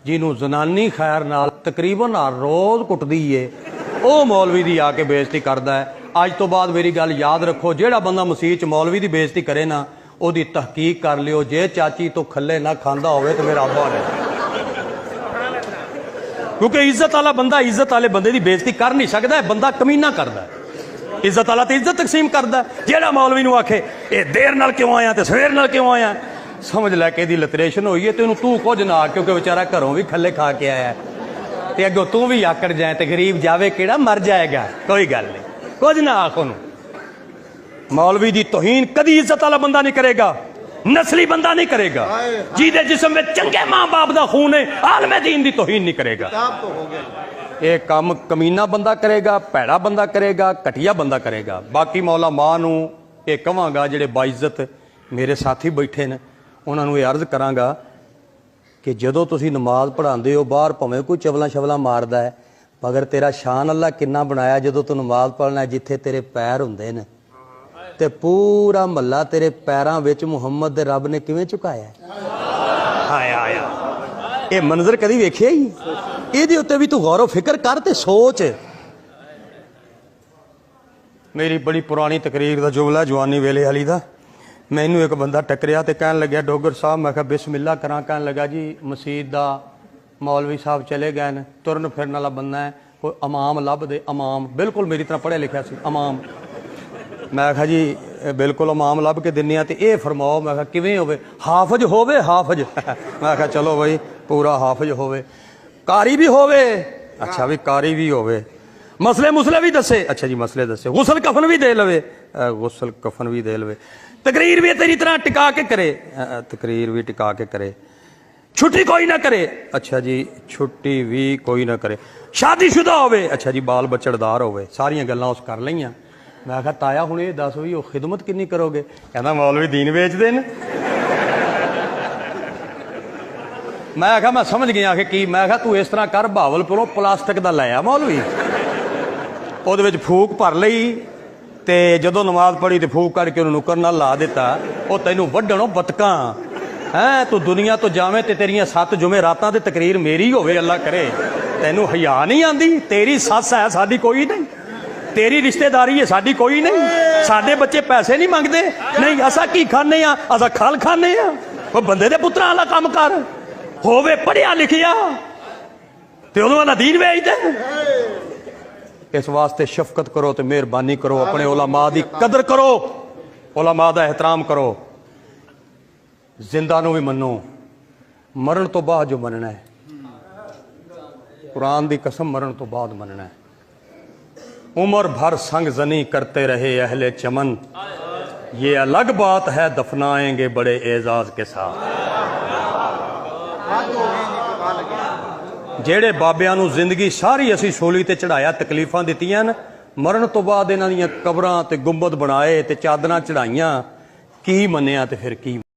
ਜਿਹਨੂੰ ਜ਼ਨਾਨੀ ਖੈਰ ਨਾਲ ਤਕਰੀਬਨ ਹਰ ਰੋਜ਼ ਕੁੱਟਦੀ ਏ ਉਹ ਮੌਲਵੀ ਦੀ ਆ ਕੇ ਬੇਇੱਜ਼ਤੀ ਕਰਦਾ ਹੈ। ਅੱਜ ਤੋਂ ਬਾਅਦ ਮੇਰੀ ਗੱਲ ਯਾਦ ਰੱਖੋ, ਜਿਹੜਾ ਬੰਦਾ ਮਸੀਹ 'ਚ ਮੌਲਵੀ ਦੀ ਬੇਇੱਜ਼ਤੀ ਕਰੇ ਨਾ ਉਹਦੀ ਤਹਕੀਕ ਕਰ ਲਿਓ। ਜੇ ਚਾਚੀ ਤੋਂ ਖੱਲੇ ਨਾ ਖਾਂਦਾ ਹੋਵੇ ਤਾਂ ਮੇਰਾ ਅੱਬਾ ਨਹੀਂ, ਕਿਉਂਕਿ ਇੱਜ਼ਤ ਵਾਲਾ ਬੰਦਾ ਇੱਜ਼ਤ ਵਾਲੇ ਬੰਦੇ ਦੀ ਬੇਇੱਜ਼ਤੀ ਕਰ ਨਹੀਂ ਸਕਦਾ। ਇਹ ਬੰਦਾ ਕਮੀਨਾ ਕਰਦਾ, ਇੱਜ਼ਤ ਵਾਲਾ ਤੇ ਇੱਜ਼ਤ ਤਕਸੀਮ ਕਰਦਾ। ਜਿਹੜਾ ਮੌਲਵੀ ਨੂੰ ਆਖੇ ਇਹ ਦੇਰ ਨਾਲ ਕਿਉਂ ਆਇਆ ਤੇ ਸਵੇਰ ਨਾਲ ਕਿਉਂ ਆਇਆ, ਸਮਝ ਲੈ ਕੇ ਇਹਦੀ ਲਿਟਰੇਸ਼ਨ ਹੋਈ ਹੈ। ਤੈਨੂੰ ਤੂੰ ਕੁਝ ਨਾ, ਕਿਉਂਕਿ ਵਿਚਾਰਾ ਘਰੋਂ ਵੀ ਖੱਲੇ ਖਾ ਕੇ ਆਇਆ ਤੇ ਅੱਗੋਂ ਤੂੰ ਵੀ ਆਕੜ ਜਾਏ ਤੇ ਗਰੀਬ ਜਾਵੇ ਕਿਹੜਾ ਮਰ ਜਾਏਗਾ। ਕੋਈ ਗੱਲ ਨਹੀਂ, ਕੁਝ ਨਾ ਆਖ ਉਹਨੂੰ। ਮੌਲਵੀ ਦੀ ਤੋਹੀਨ ਕਦੀ ਇੱਜ਼ਤ ਵਾਲਾ ਬੰਦਾ ਨਹੀਂ ਕਰੇਗਾ, ਨਸਲੀ ਬੰਦਾ ਨਹੀਂ ਕਰੇਗਾ। ਜਿਹਦੇ ਜਿਸਮ ਵਿੱਚ ਚੰਗੇ ਮਾਂ ਬਾਪ ਦਾ ਖੂਨ ਹੈ ਆਲਮ ਦੀਨ ਦੀ ਤੋਹੀਨ ਨਹੀਂ ਕਰੇਗਾ। ਇਹ ਕੰਮ ਕਮੀਨਾ ਬੰਦਾ ਕਰੇਗਾ, ਭੈੜਾ ਬੰਦਾ ਕਰੇਗਾ, ਘਟੀਆ ਬੰਦਾ ਕਰੇਗਾ। ਬਾਕੀ ਮੌਲਾ ਮਾਂ ਨੂੰ ਇਹ ਕਹਾਂਗਾ, ਜਿਹੜੇ ਬਾਇਜ਼ਤ ਮੇਰੇ ਸਾਥੀ ਬੈਠੇ ਨੇ ਉਹਨਾਂ ਨੂੰ ਇਹ ਅਰਜ਼ ਕਰਾਂਗਾ ਕਿ ਜਦੋਂ ਤੁਸੀਂ ਨਮਾਜ਼ ਪੜ੍ਹਾਉਂਦੇ ਹੋ ਬਾਹਰ ਭਾਵੇਂ ਕੋਈ ਚਵਲਾ ਸ਼ਵਲਾ ਮਾਰਦਾ ਹੈ, ਮਗਰ ਤੇਰਾ ਸ਼ਾਨ ਅੱਲਾ ਕਿੰਨਾ ਬਣਾਇਆ। ਜਦੋਂ ਤੂੰ ਨਮਾਜ਼ ਪੜ੍ਹਨਾ ਜਿੱਥੇ ਤੇਰੇ ਪੈਰ ਹੁੰਦੇ ਨੇ ਤੇ ਪੂਰਾ ਮਹੱਲਾ ਤੇਰੇ ਪੈਰਾਂ ਵਿੱਚ ਮੁਹੰਮਦ ਦੇ ਰੱਬ ਨੇ ਕਿਵੇਂ ਝੁਕਾਇਆ। ਹਾਏ ਆਇਆ, ਇਹ ਮੰਜ਼ਰ ਕਦੀ ਵੇਖਿਆ ਹੀ? ਇਹਦੇ ਉੱਤੇ ਵੀ ਤੂੰ ਗੌਰ ਫਿਕਰ ਕਰ ਤੇ ਸੋਚ। ਮੇਰੀ ਬੜੀ ਪੁਰਾਣੀ ਤਕਰੀਰ ਦਾ ਜੁਮਲਾ ਜਵਾਨੀ ਵੇਲੇ ਵਾਲੀ ਦਾ। ਮੈਨੂੰ ਇੱਕ ਬੰਦਾ ਟੱਕਰਿਆ ਤੇ ਕਹਿਣ ਲੱਗਿਆ, ਡੋਗਰ ਸਾਹਿਬ, ਮੈਂ ਕਿਹਾ ਬਿਸਮਿल्ला ਕਰਾਂ। ਕਹਿਣ ਲੱਗਾ ਜੀ ਮਸਜਿਦ ਦਾ ਮੌਲਵੀ ਸਾਹਿਬ ਚਲੇ ਗਏ ਨੇ, ਤੁਰਨ ਫਿਰਨ ਵਾਲਾ ਬੰਦਾ ਹੈ, ਕੋਈ ਇਮਾਮ ਲੱਭ ਦੇ। ਇਮਾਮ ਬਿਲਕੁਲ ਮੇਰੀ ਤਰ੍ਹਾਂ ਪੜ੍ਹਿਆ ਲਿਖਿਆ ਸੀ, ਇਮਾਮ। ਮੈਂ ਕਿਹਾ ਜੀ ਬਿਲकुल ਇਮਾਮ ਲੱਭ ਕੇ ਦਿੰਦੇ ਆ, ਤੇ ਇਹ ਫਰਮਾਓ। ਮੈਂ ਕਿਹਾ ਕਿਵੇਂ ਹੋਵੇ? ਹਾਫਜ਼ ਹੋਵੇ, ਹਾਫਜ਼। ਮੈਂ ਕਿਹਾ ਚਲੋ ਬਈ ਪੂਰਾ ਹਾਫਜ਼ ਹੋਵੇ, ਕਾਰੀ ਵੀ ਹੋਵੇ। ਅੱਛਾ ਵੀ ਕਾਰੀ ਵੀ ਹੋਵੇ, ਮਸਲੇ ਮੁਸਲੇ ਵੀ ਦੱਸੇ। ਅੱਛਾ ਜੀ ਮਸਲੇ ਦੱਸੇ, ਗੁਸਲ ਕਫਨ ਵੀ ਦੇ ਲਵੇ, ਗੁਸਲ ਕਫਨ ਵੀ ਦੇ ਲਵੇ, ਤਕਰੀਰ ਵੀ ਤੇਰੀ ਤਰ੍ਹਾਂ ਟਿਕਾ ਕੇ ਕਰੇ, ਤਕਰੀਰ ਵੀ ਟਿਕਾ ਕੇ ਕਰੇ, ਛੁੱਟੀ ਕੋਈ ਨਾ ਕਰੇ। ਅੱਛਾ ਜੀ ਛੁੱਟੀ ਵੀ ਕੋਈ ਨਾ ਕਰੇ, ਸ਼ਾਦੀशुदा ਹੋਵੇ। ਅੱਛਾ ਜੀ ਬਾਲ ਬੱਚੜਦਾਰ ਹੋਵੇ। ਸਾਰੀਆਂ ਗੱਲਾਂ ਉਸ ਕਰ ਲਈਆਂ। ਮੈਂ ਕਿਹਾ ਤਾਇਆ ਹੁਣ ਇਹ ਦੱਸ ਵੀ ਉਹ ਖਿਦਮਤ ਕਿੰਨੀ ਕਰੋਗੇ? ਕਹਿੰਦਾ ਮੌਲਵੀ ਦੀਨ ਵੇਚਦੇ ਨੇ। ਮੈਂ ਕਿਹਾ ਮੈਂ ਸਮਝ ਗਿਆ ਕਿ ਕੀ। ਮੈਂ ਕਿਹਾ ਤੂੰ ਇਸ ਤਰ੍ਹਾਂ ਕਰ, ਬਹਾਵਲਪੁਰੋਂ ਪਲਾਸਟਿਕ ਦਾ ਲੈ ਆ ਮੌਲਵੀ, ਉਹਦੇ ਵਿੱਚ ਫੂਕ ਭਰ ਲਈ ਤੇ ਜਦੋਂ ਨਮਾਜ਼ ਪੜ੍ਹੀ ਤੇ ਫੂਕ ਕਰਕੇ ਉਹਨੂੰ ਨੁੱਕਰ ਨਾਲ ਲਾ ਦਿੱਤਾ। ਉਹ ਤੈਨੂੰ ਵੱਢਣੋਂ ਬਤਕਾਂ ਹੈਂ, ਤੂੰ ਦੁਨੀਆ ਤੋਂ ਜਾਵੇਂ ਤੇ ਤੇਰੀਆਂ 7 ਜੁਮੇ ਰਾਤਾਂ ਤੇ ਤਕਰੀਰ ਮੇਰੀ ਹੋਵੇ, ਅੱਲਾ ਕਰੇ। ਤੈਨੂੰ ਹਯਾ ਨਹੀਂ ਆਂਦੀ? ਤੇਰੀ ਸੱਸ ਹੈ, ਸਾਡੀ ਕੋਈ ਨਹੀਂ। ਤੇਰੀ ਰਿਸ਼ਤੇਦਾਰੀ ਹੈ, ਸਾਡੀ ਕੋਈ ਨਹੀਂ। ਸਾਡੇ ਬੱਚੇ ਪੈਸੇ ਨਹੀਂ ਮੰਗਦੇ, ਨਹੀਂ ਅਸਾਂ ਕੀ ਖਾਂਦੇ ਆ, ਅਸਾਂ ਖਲ ਖਾਂਦੇ ਆ। ਉਹ ਬੰਦੇ ਦੇ ਪੁੱਤਰਾਂ ਵਾਲਾ ਕੰਮ ਕਰ, ਹੋਵੇ ਪੜ੍ਹਿਆ ਲਿਖਿਆ ਤੇ ਉਦੋਂ ਵਾਲਾ ਦੀਨ ਵੇਚਦੇ। ਇਸ ਵਾਸਤੇ ਸ਼ਫਕਤ ਕਰੋ ਤੇ ਮਿਹਰਬਾਨੀ ਕਰੋ, ਆਪਣੇ ਉਲਮਾ ਦੀ ਕਦਰ ਕਰੋ, ਉਲਮਾ ਦਾ ਇਹਤਰਾਮ ਕਰੋ। ਜ਼ਿੰਦਾ ਨੂੰ ਵੀ ਮੰਨੋ, ਮਰਨ ਤੋਂ ਬਾਅਦ ਜੋ ਮੰਨਣਾ ਹੈ, कुरान दी कसम मरण तो बाद मनना है। उम्र भर संग जनी करते रहे अहले चमन, ये अलग बात है दफनाएंगे बड़े एजाज के साथ। जेड़े बाबियां नू जिंदगी सारी असी सूली ते चढ़ाया, तकलीफां दित्तियां न, मरण तो बाद इन्हां दीयां कबरां ते गुंबद बनाए ते चादरां चढ़ाइयां, की मन्निया ते फिर की।